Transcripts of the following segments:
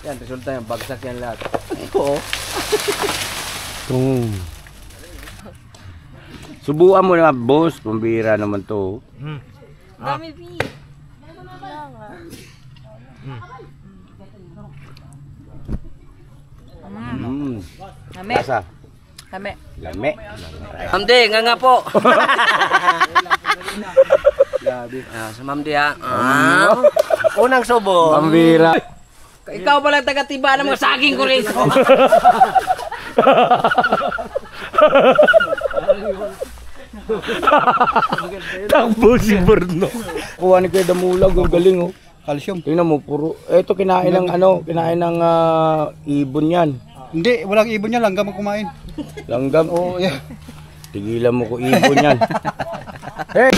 Yan, resulta yan. Bagsak yan lahat. Oo. Subukan mo na, boss. Pambira naman to. Dami, P. Lame. Lasa. Lame. Lame. Mamdi, nga po. Grabe. Sa Mamdi ha. Unang subo. Pambira. Ikaw pala taga-tiba ng mga saging ko rito. Takbo si Berno. Kuha ni Kuya Damulag, ang galing oh. Calcium. Tingnan mo, puro. Ito kinain ng ano, kinain ng ibon yan. Hindi, walang ibon niya, langgam ang kumain. Langgam. Oo, yeah. Tigilan mo ko ibon yan. Hey!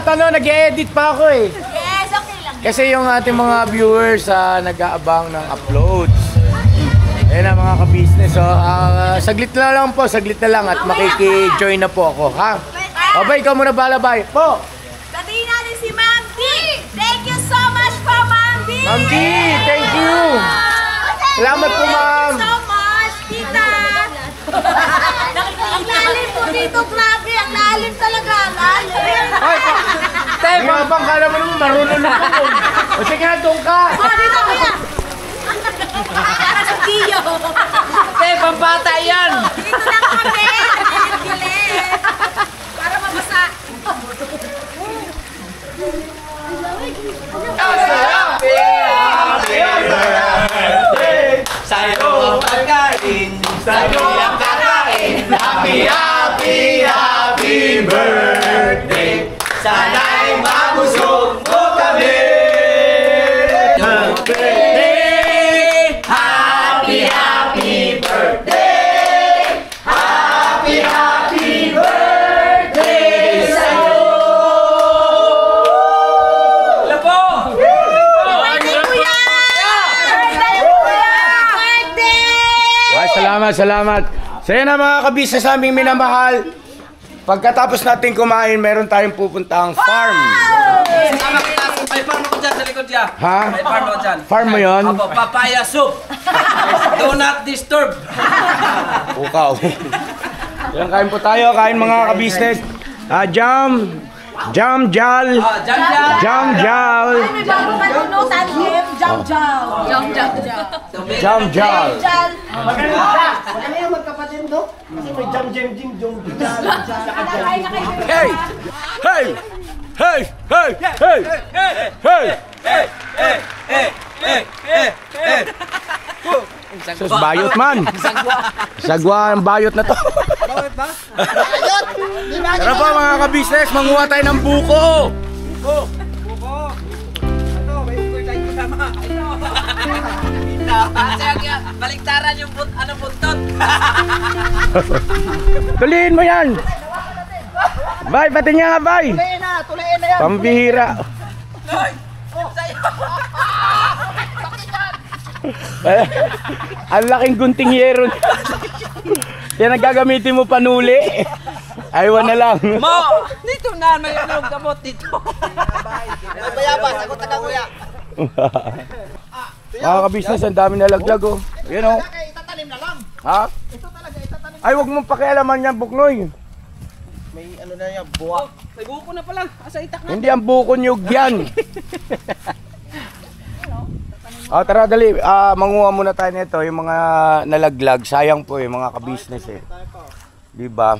nag-edit pa ako eh. Yes, okay lang. Kasi yung ating mga viewers nag-aabang ng uploads. Ayan na mga ka-business. So, saglit na lang po, saglit na lang at makiki-join na po ako, ha? Abay, ikaw muna balabay. Po! Sabihin natin si Ma'am D. Thank you so much po, Ma'am D. Ma'am D, thank you. Salamat po, ma'am. Thank you so much, tita. Ang lalim po dito, grabe. Ang lalim talaga. Lalim. Ay, po. Tay, mga bang kala mo naman, marunong na ako. O sige nga, doon ka. Oh, dito kaya. Para sa Kiyo. Tay, pampata yan! Dito na kami. Gilit. Para mabasa. Sa'yo pagkain, sa'yo ang kakain. Happy, happy, happy birthday. Sana'y mabusog mo kami. Birthday, happy, happy birthday. Happy, happy birthday sa'yo. Wala po! Birthday, kuya! Birthday, kuya! Birthday! Ay, salamat. So yan na mga kabisa sa aming minamahal. Pagkatapos natin kumain, meron tayong pupuntahang farm. Sama kita, may farm ako dyan sa likod dyan. Ha? May farm ako dyan. Farm mo yun? Apo, papaya soup. Do not disturb. Ukaw. Yan, kain po tayo. Kain mga kabisnes. Jam jal. Dyan dyan. Jam jal. Ay, may bagong kanunutan, Jim. Jam jal. Jam jal. Jam jal. Jal. Magkano yung magkapatid do? Kasi may jam jam jim jam jam. Hey! Hey! Hey! Hey! Hey! Hey! Sus, bayot man. Sagwa ang bayot na to. Tara pa mga kabisnes, manguha tayo ng buko. Baliktaran yung buntot. Tuliin mo yan. Bay, pati niya nga, bay. Tuloyin na yan. Pambihira. Ang laking gunting hero. Yan ang gagamitin mo panuli. Aywan na lang. Mo! Dito na, may anong gamot dito. May bayabas, ako taga kuya. Mga kabisnes, ang dami nalaglag oh. Yan oh. Itatanim na lang. Ha? Ito talaga, itatanim. Ay, wag mong pakialaman yan, Buknoy. May ano na yan, buwak. May buko na pala. Asa itak na. Hindi ang buko niyog yan. Tara dali, manguha muna tayo nito, yung mga nalaglag. Sayang po yung mga kabisnes eh. Diba?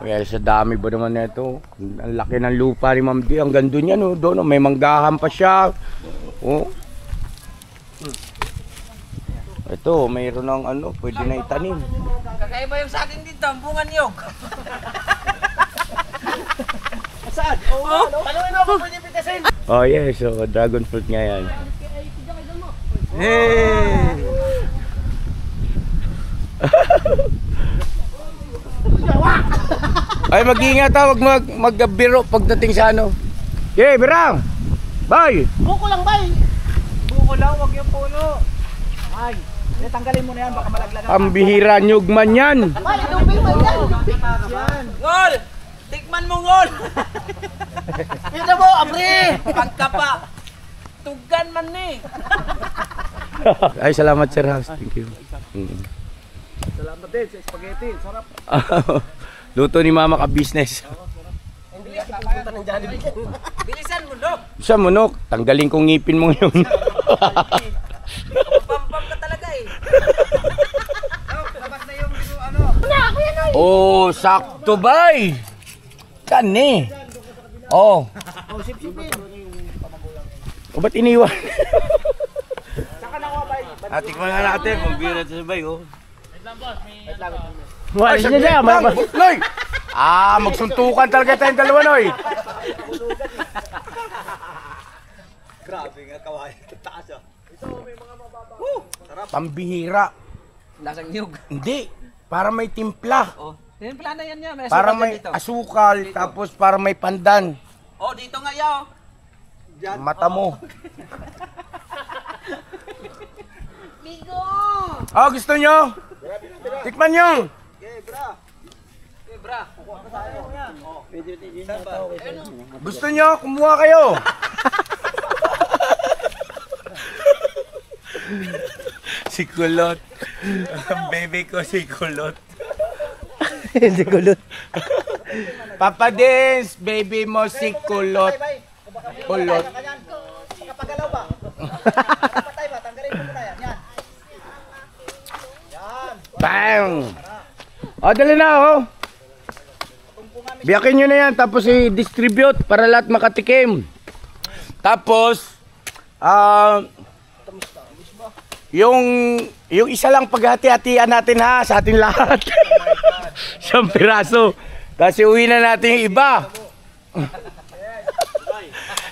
Kaya sa dami ba naman nito? Ang laki ng lupa ni Ma'am D. Ang gando niya no, doon may manggahan pa siya. Oh. Ito, mayroon ng ano, pwede na itanim. Kakaiba yung sa akin dito, ang bunga niyog. Saan? Oh, tanungin mo kung pwede pitasin. Oh yes, so dragon fruit nga yan. Hey! Ay, mag-iingat ha, wag magbiro pagdating sa ano. Okay, Birang! Bye! Buko lang, bay. Buko lang, wag yung puno. Ay, tanggalin mo na yan, baka malaglagan. Ang bihira nyug man yan. Ngol! Tikman mo, ngol! Ito mo, abri! Pagkapa! Tugan man ni! Ay, salamat Sir House. Thank you. Salamat din sa spaghetti, sarap. Luto ni Mama ka-business. Hindi ka pupunta ng Jollibee. Bilisan mo, Dok! Sa munok, tanggalin kong ngipin mo yun. Pampam ka talaga eh. Dok, labas na yung ano. Oh, sakto bay. Kani. Oh. Oh, sip-sipin. O ba't iniwan? Saka na ko, bay. Tikman nga natin kung bira ito sa bay, oh. Wait lang, boss. Wait lang. Ay, saglit lang, Noy! Magsuntukan talaga tayong dalawa, Noy. Grabe nga, kawain. Taas ah. Ito, may mga mababa. Sarap. Pambihira. Lasang niyog. Hindi. Para may timpla. Oh. Yan pala na yan niya. May Para asukal may dito. asukal, tapos para may pandan. Oh, dito nga yaw. Mata mo. Bigo! Oh, gusto nyo? Tikman nyo. Gusto nyo? Kumuha kayo. Si Kulot. Ang baby ko si Kulot. Hindi kulot. Papa Dins, baby mo si Kulot. Kulot. Kapagalaw ba? Patay ba? Tanggalin mo muna yan. Yan. Bang! O, dali na, oh. Biyakin nyo na yan, tapos i-distribute para lahat makatikim. Tapos, yung isa lang paghati-hatian natin ha, sa ating lahat. 1 piraso. Kasi uwi na natin yung iba.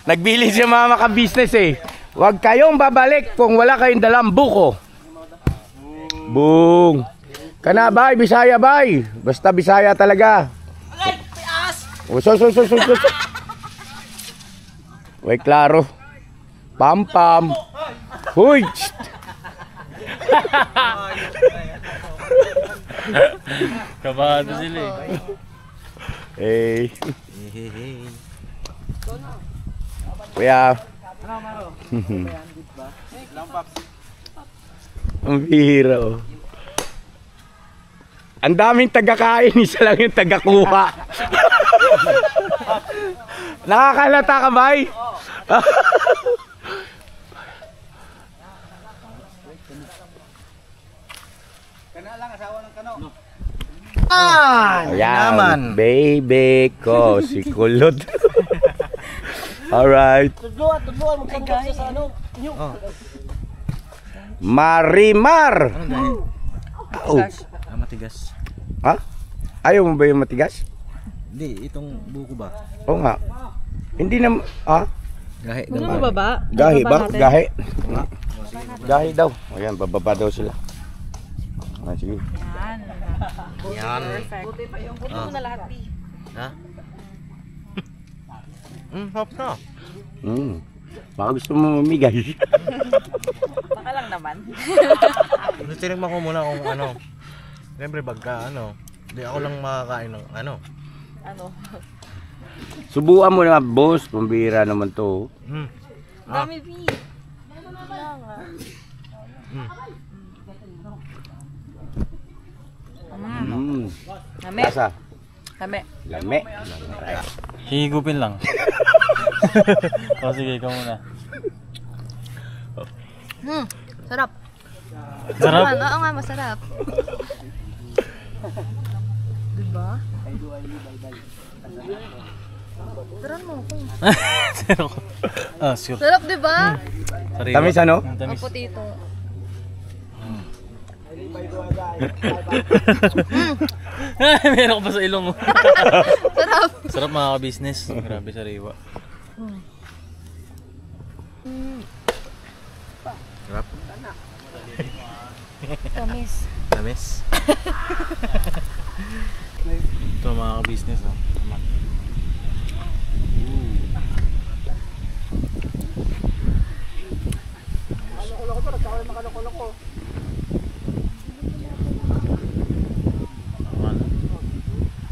Nagbili siya mga maka-business eh. Huwag kayong babalik kung wala kayong dalang buko. Boom! Kana bay, Bisaya bay. Basta Bisaya talaga. Uso. Uy, klaro. Pam. Huy! Kabado sila eh. Kuya. Ang bihira oh. Ang daming taga-kain, isa lang yung taga-kuha. Nakakalata ka, bay? Ayan, baby ko, si Kulot. Alright. Tudluan, magkagay sa ano. Marimar. Oh. matigas. Ha? Ayaw mo ba yung matigas? Hindi, itong buko ba? Oo nga. Hindi na, ha? Gahe Ano mababa? Gahi ba? natin? Gahi. Gahi daw. Ayan, bababa daw sila. Ah, sige. Yan. Perfect. Buti pa yung buti mo na lahat, P. Ha? Hop na. Baka gusto mo mamigay. Baka lang naman. Tinigman ko muna kung ano. Siyempre pagka ano, hindi ako lang makakain ng ano. Ano? Subukan mo na, boss. Pambira naman to. Dami, P. Lame. Lasa. Lame. Lame. Higupin lang. O sige, ikaw muna. Sarap. Sarap? Oo nga, masarap. Diba? Taran mo ako. Ah, sure. Sarap, diba? Sariwa. Tamis ano? Tamis. Ang putito. Meron ko pa sa ilong. Sarap. Sarap mga ka-business. Grabe sariwa. Sarap. Tamis. Tamis. Ito mga ka-business. Oh. Tama.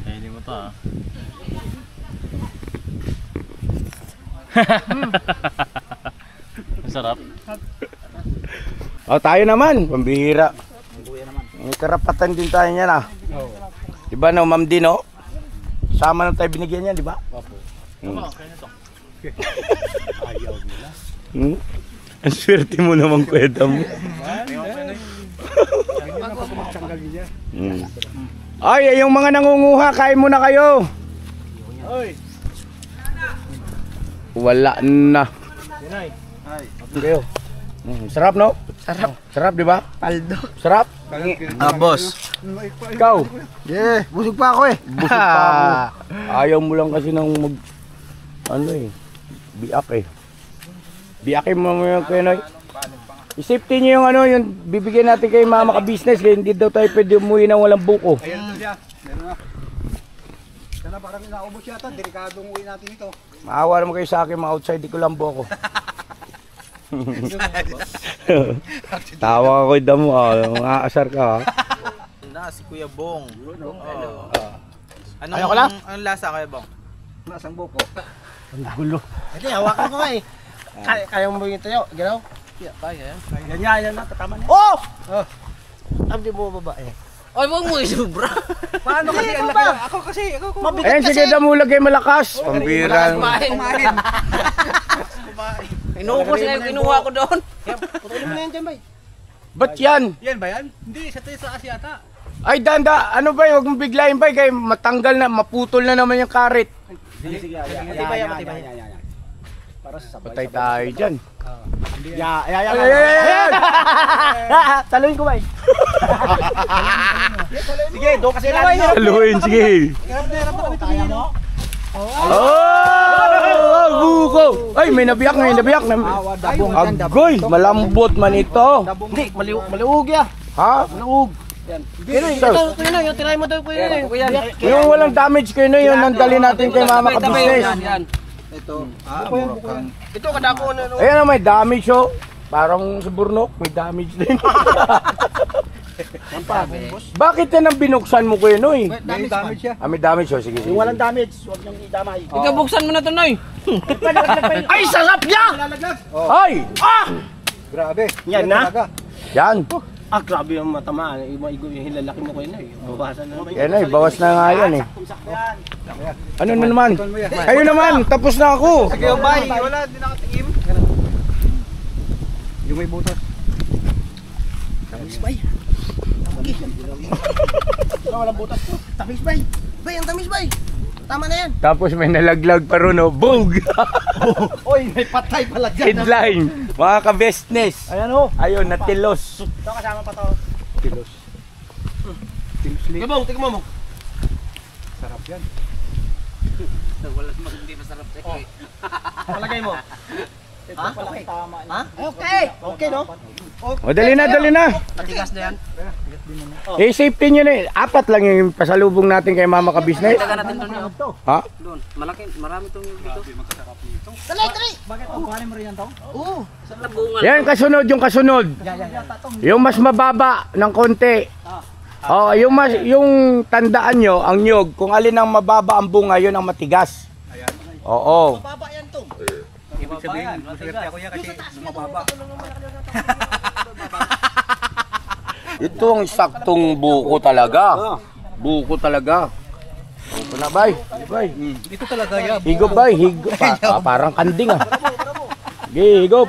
Kainin mo to ah. Masarap. O, tayo naman. Pambihira. May karapatan din tayo niyan ah. Diba no, Ma'am Dino? Sama na tayo binigyan niyan, diba? Ang swerte mo naman, kweta mo. Ay, yung mga nangunguha, kain muna kayo. Wala na. Kayo. Sarap no? Sarap. Sarap, di ba? Paldo. Sarap? Boss. Ikaw? Yeah, busog pa ako eh. Busog pa ako. Ayaw mo lang kasi nang mag... Ano eh. Biak eh. Biakin mo yung Kenoy. I-safety nyo yung ano, yung bibigyan natin kay mama ka-business. Kaya hindi daw tayo pwede umuwi ng walang buko. Sana parang naubos yata, delikadong uwi natin ito. Maawa naman kayo sa akin, mga outside, di ko lambo ako. Tawa ko yung damo, maaasar ka ha. Na, si Kuya Bong. Ayaw ko lang. Anong lasa Kuya Bong? Nasang buko. Ang gulo. Hindi, hawakan ko nga eh. Kaya mo yung tayo, gano'n? Yan na, tatama na. Oh! Hindi mo babae. Ay, wag mo isubra. Paano kasi ang laki? Ako kasi, mabigat Ayan, sige, damulag kayo malakas. Pambira. Kumain. Inuubos na yung kinuha ko doon. Putulin mo na yan dyan, bay. Ba't yan? Yan ba yan? Hindi, sa tayo sa Asyata. Ay, danda, ano ba, huwag mong biglayin ba, kaya matanggal na, maputol na naman yung karit. Sige, matibay yan, matibay yan. Para sa sabay. Patay tayo dyan. Ayan! Taluin ko, bay. Sige, doon kasi namin. Haluin, sige. Hirap na kami tumingin, no? Oh! Buko! Ay, may nabiyak. Agoy, malambot man ito. Hindi, maliug yan. Ha? Maliug. Pero ito yun, yung tirahin mo daw ko yun. Yung walang damage kayo na yun, nandali natin kay mama ka business. Ito, ito kadako na. Ayan na, may damage oh. Parang sa Burnok, may damage din. Bakit yan ang binuksan mo kayo, Noy? May damage siya. Ah, may damage oh, sige. Yung walang damage, huwag niyong idamay. Ikaw buksan mo na to, Noy. Ay, sarap niya! Ay! Ah! Grabe. Yan na? Yan. Ah, grabe yung matamaan. Yung hilalaki mo ko yun eh. Babasan na naman. Yan ay, bawas na nga yan eh. Ano na naman? Ayun naman, tapos na ako. Sige, bay. Wala, di nakatingin. Yung may butas. Tamis bay. Walang butas to. Tamis bay. Bay, ang tamis bay. Tama na yan. Tapos may nalaglag pa ron oh. Boog! Oy, may patay pala dyan. Headline, mga ka-bestness. Ayan o. Ayun, natilos. Ito kasama pa to. Tilos. Tilos lick. Gabong, tignan mo. Sarap yan. Wala hindi masarap sa ito. Palagay mo. Ha? Ha? Okay. Okay no? O, dali na. Matigas na yan. Eh, safety nyo na eh. 4 lang yung pasalubong natin kay mama ka-business. Taga natin doon. Ha? Doon. Malaki, marami tong dito. Dali. Bakit kuhanin mo rin yan to? Oo. Sa tabungan. Yan, yung kasunod. Yung mas mababa ng konti. Oh, yung tandaan nyo, ang nyog, kung alin ang mababa ang bunga, yun ang matigas. Oo. Baba yan to. Ibig sabihin, maswerte ako yan kasi mababa. Ito ang saktong buko talaga. Buko talaga. Buko na, bay. Bay. Ito talaga yan. Higop, bay. Higop. Parang kanding ah. Sige, higop.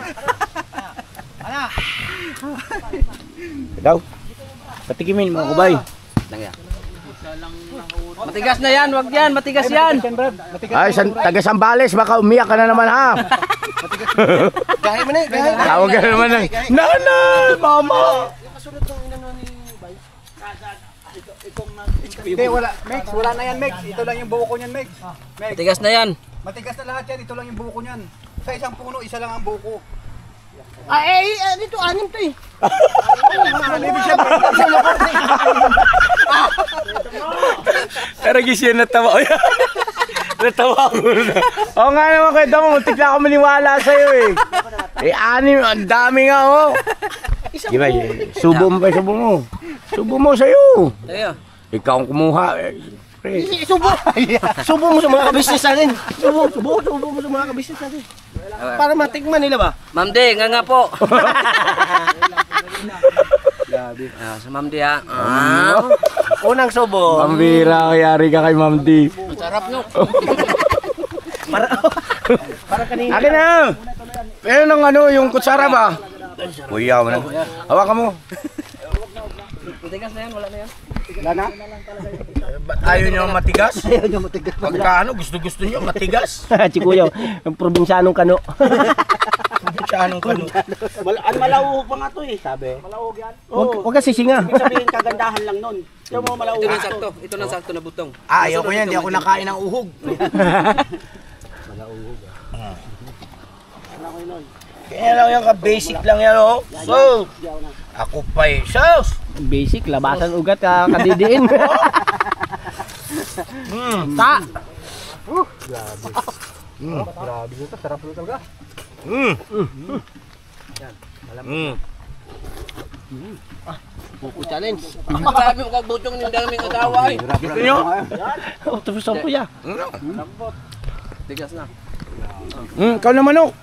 Ikaw. Patikimin mo ako, bay. Matigas na yan, wag yan, matigas yan. Ay, taga Sambales, baka umiyak ka na naman ha. Gahe mo na eh. Tawag ka na naman ng, Nanay, Mama. Hindi, wala. Mex, wala na yan, Mex. Ito lang yung buko niyan, Mex. Mex. Matigas na yan. Matigas na lahat yan. Ito lang yung buko niyan. Sa isang puno, isa lang ang buko. Dito, 6 to eh. Ibig sabihin, isang lakorte. Pero gisya natawa. Natawa ko na. Oo nga naman kayo, damo. Muntik na ako maniwala sa'yo eh. Eh, 6, ang dami nga oh. Diba, subo mo. Subo mo sa'yo. Tayo. Ikaw ang kumuha. Subo mo sa mga kabisnes natin. Subo mo sa mga kabisnes natin. Para matikman nila ba? Ma'am D, nga po. Sa Ma'am D ha. Unang subo. Pambira, kayari ka kay Ma'am D. Sarap no. Para kanina. Akin na! Pero nang yung kutsara ba? Kuya mo na. Hawakan mo. Matigas na yan, wala na yan. Wala na? Ba't ayaw nyo matigas? Ayaw niya matigas. Pagka gusto nyo matigas. Si Kuya, yung probinsyanong kano. Anong kano? Malauhog pa nga to eh, sabi. Malauhog yan? Huwag ka sisinga. Ibig sabihin, kagandahan lang nun. Yung mga malauhog. Ito na sakto, ito na sakto na butong. Ayaw ko yan, hindi ako nakain ng uhog. Malauhog. Kaya lang yan, basic lang yan oh. So, ako pa eh. Sos! Basic, labasan ugat ka kadidiin. Ta! Grabe ito, sarap ito talaga. Buko challenge. Grabe mo kagbutong yung daming agawa eh. Gusto nyo? Oh, tapos ang kuya. Tigas na. Ikaw na manok.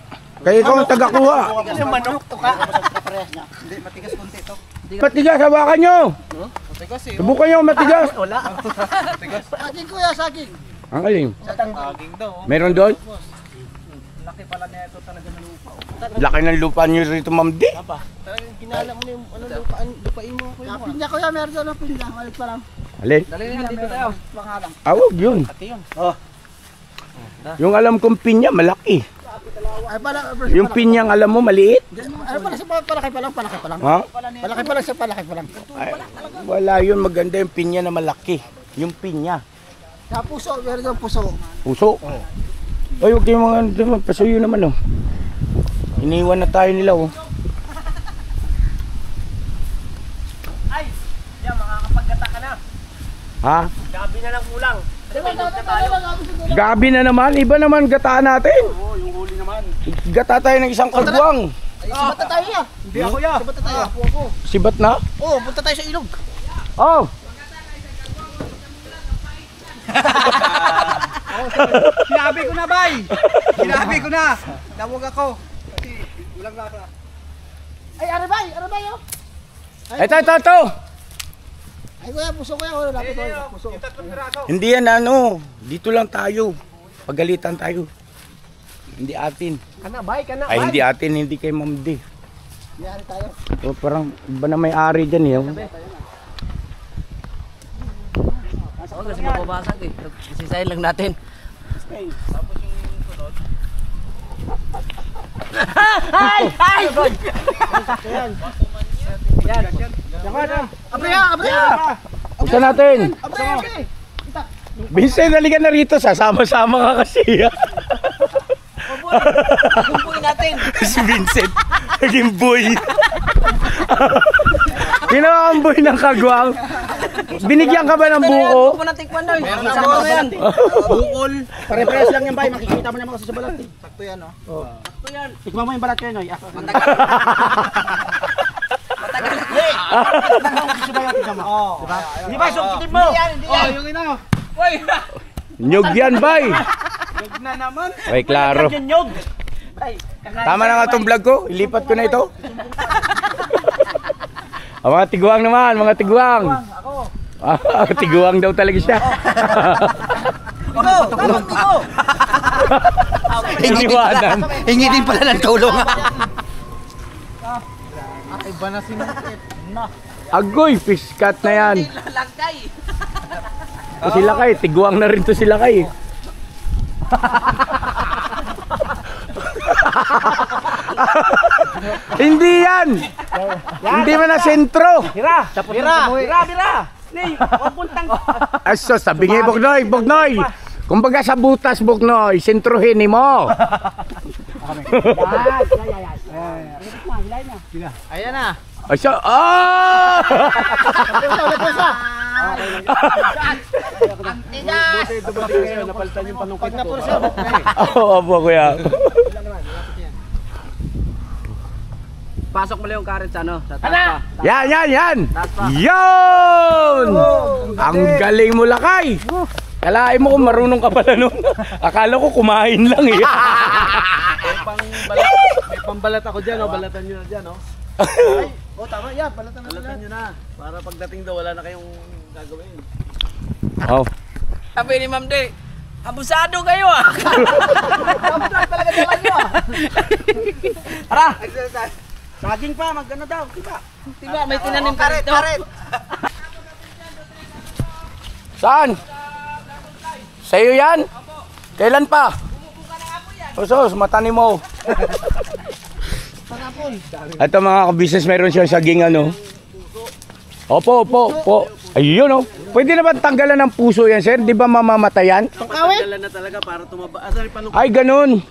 Kaya ikaw ang tagakuha. Kasi manok to ka. Hindi, matigas konti ito. Matigas, hawakan nyo. Matigas eh. Subukan nyo matigas. Wala. Saging kuya, saging. Ang galing. Saging daw. Meron doon? Laki pala na ito talaga ng lupa. Laki ng lupa nyo rito, Ma'am D. Talagang ginala mo na yung ano, lupain mo kuya. Pinya kuya, meron doon ang pinya. Malit pa lang. Alin? Dali na dito tayo. Pangalang. Awag yun. Yung alam kong pinya, malaki. Ay pala, Yung pinyang alam mo, maliit. ay pala sa palaki pa lang, palaki pa lang. Ha? Palaki pa lang siya, palaki pa lang. Ay, wala yun, maganda yung pinya na malaki. Yung pinya. Sa puso, meron doon puso. Puso. Ay, huwag kayong mga pasuyo naman, oh. Iniwan na tayo nila, oh. Ay, yan, makakapaggata ka na. Ha? Gabi na lang kulang. Gabi na naman, iba naman gataan natin. Oo, yung huli naman. Gata tayo ng isang kagwang. Ay, sibat na tayo ya. Hindi ako ya. Sibat na tayo. Ako. Sibat na? Oo, punta tayo sa ilog. Oh! Sinabi ko na, bay! Sinabi ko na! Tawag ako. Kasi walang lasa. Ay, arabay oh. Ito. Ay kuya, puso kuya, wala lapit ko. Puso. Yung tatlong piraso. Hindi yan ano, dito lang tayo. Pagalitan tayo. Hindi atin. Kana, bay, kana. Ay, hindi atin, hindi kay Ma'am D. Yari tayo. O, parang iba na may-ari dyan eh. Oo, kasi mababasag eh. Sisisayin lang natin. Abriya! Isa natin. Abriya! Vincent, naligan na rito. Sasama-sama ka kasi. Kumpuin natin. Si Vincent, naging boy. Ginawa kang boy ng kagwang. Binigyan ka ba ng buko? Huwag mo natin kwan daw. Isang ko yan. Bukol. Pare-pares lang yan, bay. Makikita mo naman kasi sa balat eh. Sakto yan, no? Ito yan. Tikman mo yung balat ko yun, oy. Oo. Di ba, sungkitin mo? Oh, yung ina. Uy! Nyog yan, bay. Huwag na naman. Ay, klaro. Nyog. Tama na nga itong vlog ko. Ilipat ko na ito. Mga tiguang naman, mga tiguang. Tiguang daw talaga siya. Iniwanan. Hingi din pala ng tulong. Iba na sinakit. Agoy, fish cut na yan. Lagay. Si Lakay, tiguang na rin to si Lakay. Hindi yan. Hindi man na sentro. Bira! Ning, huwag puntang. Aso, sabi nga, Bugnoy. Kumbaga sa butas, Bugnoy, sentrohin ni mo. Ayan na. Aso, oh! Napalitan yung panungkit ko. Oo, opo, kuya. Pasok mo lang yung carrot sa ano? Sa taas pa. Yan. Yun! Ang galing mo, Lakay. Kalain mo kung marunong ka pala nun. Akala ko kumain lang eh. May pambalat ako dyan, oh. Balatan nyo na dyan, oh. Oh, tama yan. Balatan na Balatan nyo na. Para pagdating daw, wala na kayong gagawin. Oh. Sabi ni Ma'am D, abusado kayo ah! talaga dala nyo ah. Tara! Saging pa, magano daw, diba? Diba, may tinanim ka rito. Saan? Sa'yo yan? Kailan pa? Usos, matanim mo. Ito mga kabisnes, meron siyang saging ano. Opo. Ayun oh. Pwede na ba tanggalan ng puso yan, sir? Di ba mamamatayan? Dala na talaga para tumaba. Sorry, panukit. Ay, ganun.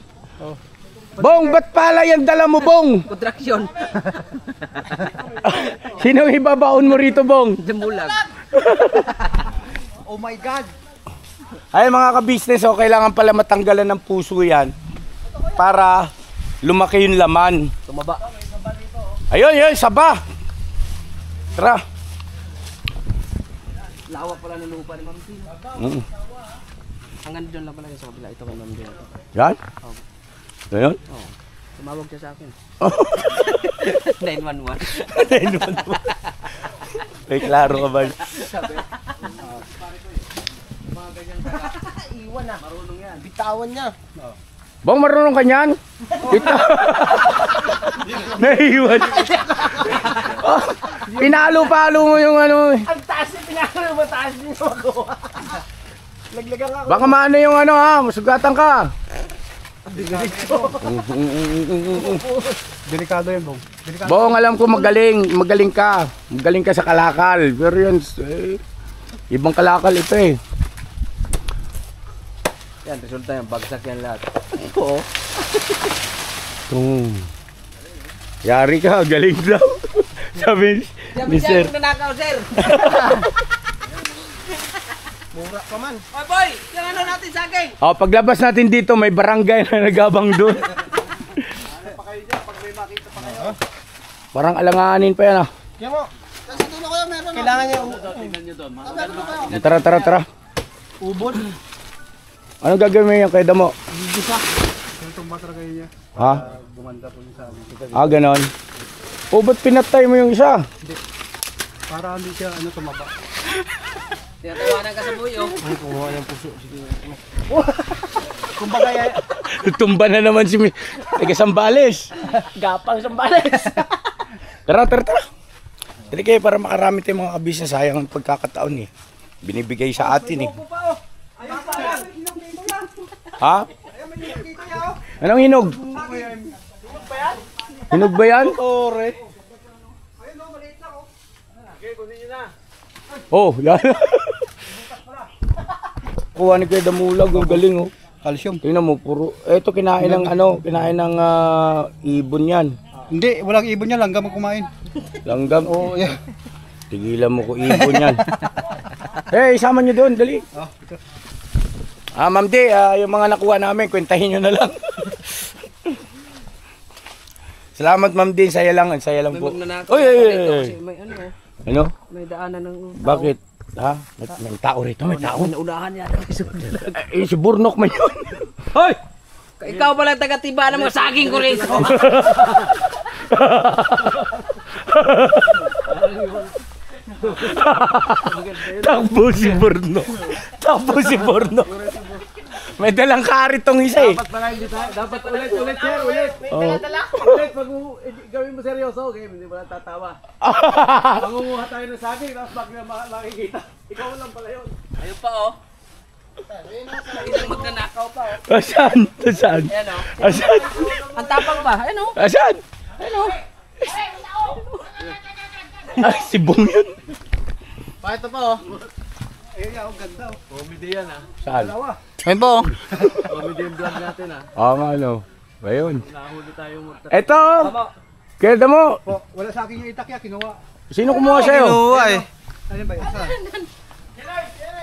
Bong, ba't pala yan dala mo, Bong? Kontraksyon. Sino ibabaon mo rito, Bong? Demulag. Oh my God. Ay mga ka-business, oh, kailangan pala matanggalan ng puso yan para lumaki yung laman. Tumaba. Ayun, yun, saba. Tara. Lawak pala ng lupa ni Ma'am Din. Hanggang dyan lang pala yung sa kabila. Ito kay Ma'am Din. Yan? Ayun? Tumawag siya sa akin. 911. May klaro ka ba? Iwan na. Marunong yan. Bitawan niya. Bang marunong ka niyan? Ito. Naiiwan. Oh, pinalo-palo mo yung ano. Ang taas niya, pinalo mataas niya magawa. Laglagan ako. Baka maano yung ano ha, masugatan ka. Delikado yan, Bong. Delikado. Bong, alam ko magaling ka. Magaling ka sa kalakal. Pero yun, ibang kalakal ito eh. Yan, resulta yan. Bagsak yan lahat. Oo. Yari ka, galing daw. Sabi ni Sir. Nanakaw, sir. Mura pa man. Oy boy, yung ano natin saging. Oh, paglabas natin dito, may barangay na nagabang doon. Parang alanganin pa yan ah. Kaya mo. Kasi tulo ko yung meron. Kailangan niya. Tingnan nyo doon. Tara. Ubod. Anong gagawin mo yan kay Damo? Bisa. Tumba talaga niya. Ha? Bumanda po niya sa amin. Ah, ganon. O, ba't pinatay mo yung isa? Para hindi siya tumaba. Tinatawanan ka sa buyo. Ay, kumuha yung puso. Sige. Kumbaga yan. Tumba na naman si Taga Sambales. Gapang Sambales. Tara. Dali kayo para makarami tayong mga kabisnes. Sayang ang pagkakataon eh. Binibigay sa atin eh. Ha? Anong hinog? Hinog ba yan? Ore. Oh, yan. Kuha ni Kuya Damulag, ang galing oh. Calcium. Tingnan mo, puro. Ito kinain ng kinain ng ibon yan. Hindi, walang ibon niya. Langgam ang kumain. Langgam. Oo, yeah. Tigilan mo ko ibon yan. Isama nyo doon, dali. Ito. Ma'am D, yung mga nakuha namin, kwentahin nyo na lang. Salamat Ma'am D, saya lang po. Oy. May ano eh. Ano? May daanan ng Bakit? Ha? May tao rito, may tao. Naunahan yan. Si Burnok man yun. Hoy! Ikaw pala taga-tiba ng mga saging ko rin. Takbo si Burnok. May dalang karitong isa eh. Dapat ulit, sir, ulit. Oh. Ulit, pag gawin mo seryoso, okay, hindi mo lang tatawa. Mangunguha tayo ng saging, tapos makikita. Ikaw lang pala yun. Ayun pa oh. Isang magnanakaw pa oh. Asan? Ayan oh. Asan? Ang tapang pa. Ayan oh. Asan? Ayan oh. Ay, si Bong yun. Pa, ito pa oh. Ayun yan, ang ganda. Comedy yan ah. Saan? Ayun pa oh. Comedy yung vlog natin ah. Oo nga ano. Ayun. Nahuli tayo magtatapos. Eto! Kaya mo! Po, wala sa akin yung itakya, kinuha. Sino kumuha sa'yo? Ano ba yun? Saan?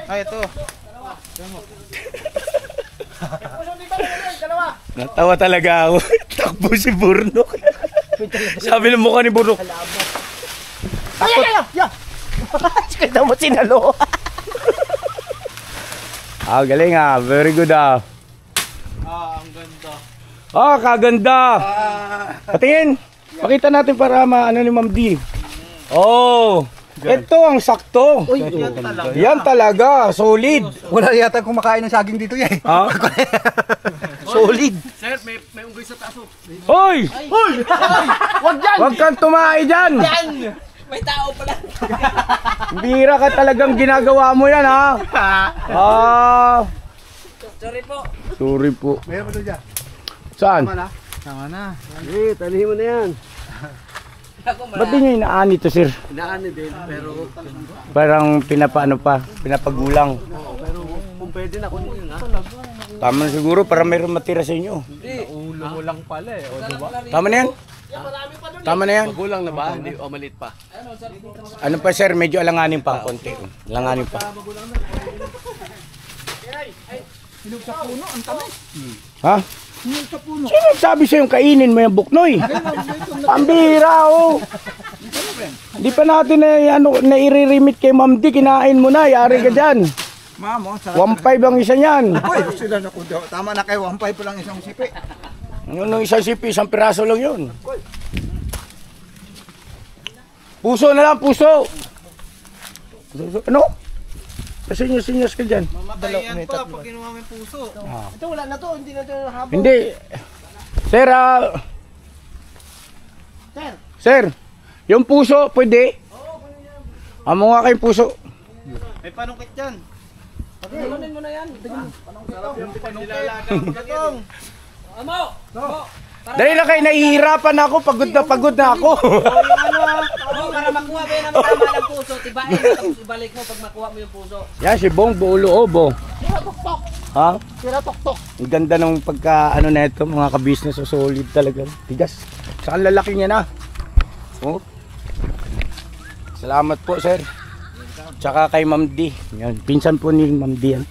Ay, ito. Natawa talaga ako. Takbo si Burnok. Sabi ng mukha ni Burnok. Takot. Ay! Kaya mo sinalo. Galing ah. Very good ah. Ang ganda. Kaganda. Patingin. Pakita natin para maano ni Ma'am D. Oh. Ito ang sakto. Yan talaga. Solid. Wala yata kumakain ng saging dito yan. Ha? Solid. Sir, may unggoy sa taso. Hoy! Wag dyan! Huwag kang tumae dyan. May tao pala. Bira ka talagang ginagawa mo yan ha. Sorry po. Sorry po. Mayroon pa doon dyan. Saan? Tama na. Eh, talihin mo na yan. Ako Ba't di nyo inaani to sir? Inaano din, pero Parang pinapagulang. pero kung pwede na kunin ha. Tama na siguro para mayroon matira sa inyo. Ulo mo lang pala eh, o diba? Tama na yan? Tama na yan? Magulang na ba? Hindi, o maliit pa. Ano pa sir, medyo alanganin pa konti. Alanganin pa. Hinog sa puno, ang tamis. Ha? Hinog sa puno. Sino sabi sa'yo kainin mo yung buknoy? Pambira, oh. Di pa natin na i-remit kay Ma'am D, kinain mo na, yari ka dyan. Mamo, sarap. 1.5 ang isa niyan. Uy, sila na ko daw. Tama na kayo, 1.5 pa lang isang sipi. Nung isang sipi, isang piraso lang yun. Puso na lang, puso. Ano? Kasinyas-sinyas ka dyan. Mamatayan pa pag kinuha mo yung puso. Ito wala na to, hindi na to habang. Hindi. Sir, Sir. Sir, yung puso, pwede? Amo nga kayong puso. May panungkit dyan. Ilunin mo na yan. Sarap yung panungkit. Gatong. Dahil na kayo, nahihirapan ako, pagod na ako. Para makuha mo yun ang tama ng puso, tibain mo, tapos ibalik mo pag makuha mo yung puso. Yan, si Bong, buo loob, oh. Ha? Sira tok-tok. Ang ganda ng pagka, na ito, mga ka-business, so solid talaga. Tigas. Saan lalaki niya na? Oh. Salamat po, sir. Tsaka kay Ma'am D. Yan, pinsan po ni Ma'am D yan.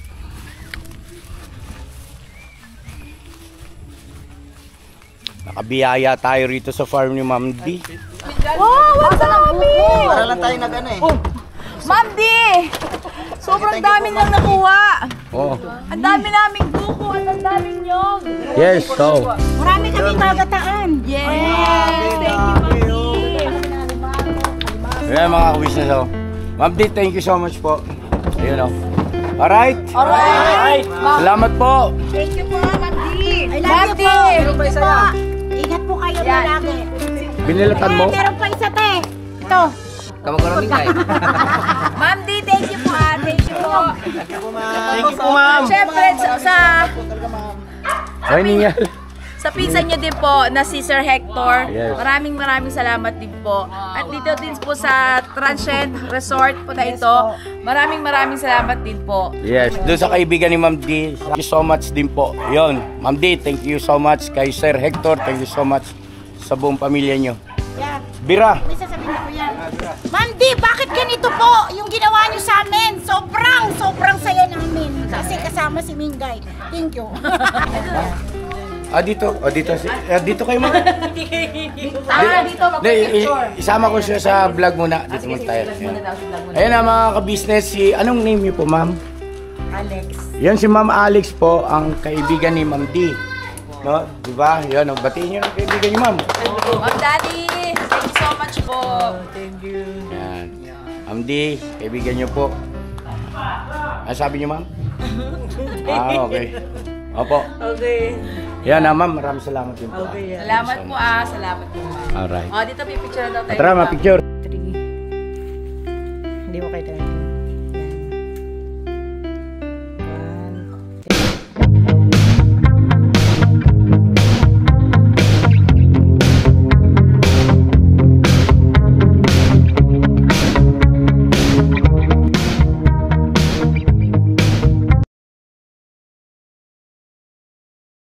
Nakabiyaya tayo rito sa farm ni Ma'am D. Wow, ang dami! Para lang tayo nag-ano eh. Ma'am D! Sobrang dami nang nakuha. Oh. Ang dami naming buko at ang daming nyog. Yes, so. Marami kaming magataan. Yes! Thank you, Ma'am D. Yan mga ka-business, oh. Ma'am D, thank you so much po. Ayun, oh. Alright? Alright! Salamat po. Thank you po, Ma'am D. Ma'am D. Meron pa isa yan. Ingat po kayo Yan. palagi. Binilatan mo? Meron pa isa, te. Ito. Kamag-karaming kayo. Ma'am D, thank you po. Thank you po. Thank you po, ma'am. Siyempre, Ay, niya. sa pinsan nyo din po na si Sir Hector. Yes. Maraming salamat din po. At dito din po sa Transient Resort po na ito. Maraming salamat din po. Yes, doon sa kaibigan ni Ma'am D. Thank you so much din po. Yon, Ma'am D, thank you so much. Kay Sir Hector, thank you so much sa buong pamilya nyo. Yan. Bira, May sasabihin ko yan. Ma'am D, bakit ganito po yung ginawa niyo sa amin? Sobrang saya namin. Kasi kasama si Mingay. Thank you. dito kayo ma'am. Dito Isama ko siya sa vlog muna. Dito muna tayo. Ayan na mga ka-business, anong name niyo po ma'am? Alex. Yan si Ma'am Alex po, ang kaibigan ni Ma'am D. No? Diba? Yan, batiin niyo ang kaibigan niyo ma'am. Ma'am Daddy, thank you so much po. Yan. Ma'am D, kaibigan niyo po. Ano sabi niyo ma'am? Okay. Opo. Okay. Yan na ma'am, maraming salamat din po. Salamat po salamat po. Alright. Dito may picture na daw tayo. Tara, ma-picture.